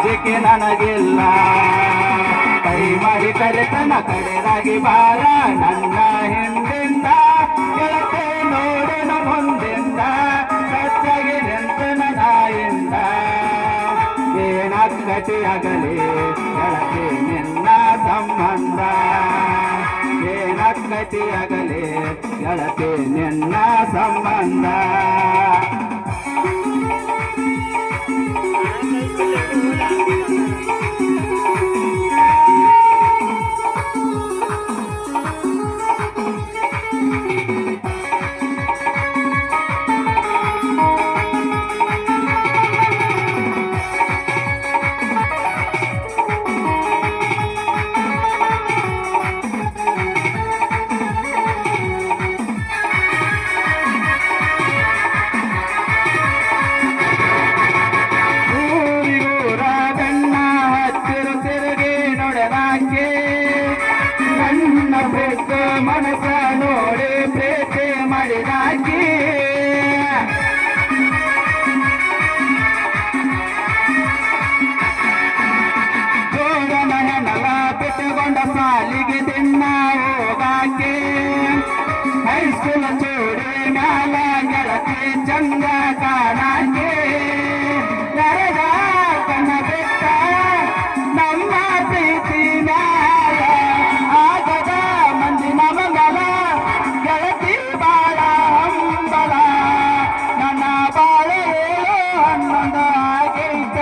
ಅಂಜಿಕೆ ನನಗಿಲ್ಲ ಕೈ ಮಾಡಿ ಕರೆತನ ಕಡೆದಾಗಿ ಬಾರ ನನ್ನ ಹಿಂದಿಂದ ಗೆಳತಿ ನೋಡಿನ ಮುಂದಿಂದ ಸಚ್ಚಾಗಿ ನಿಂತನ ನಾಯಿಂದ ಏನಕ್ಕಟಿಯಾಗಲಿ ಗೆಳತಿ ನಿನ್ನ ಸಂಬಂಧ ಏನಕ್ಕಟಿಯಾಗಲಿ ಗೆಳತಿ ನಿನ್ನ ಸಂಬಂಧ ನನ್ನ ಪ್ರೀತಿ ಮನಸ ನೋಡಿ ಪ್ರೀತಿ ಮಾಡಿದಾಕಿ ಜೋಡನ ಹೆಣಲ ಬಿಟ್ಟುಕೊಂಡ ಸಾಲಿಗೆ ದಿನ ಹೋಗಾಕೆ ಹೈಸ್ಕೂಲ್ ಚೂಡಿ ಮ್ಯಾಲ ಗೆಳತಿ ಚಂದ ಕಾಣಾಕೆ ನರದ ಕಣ್ಣ ಬಿಟ್ಟ ನಮ್ಮ ಪ್ರೀತಿ ಮ್ಯಾಲ ಆಗದ ಮಂದಿನ ಮಂಗಲ ಗೆಳತಿ ಬಾಳ ಹಂಬಲ ನನ್ನ ಬಾಳ 11 ಆಗೈತ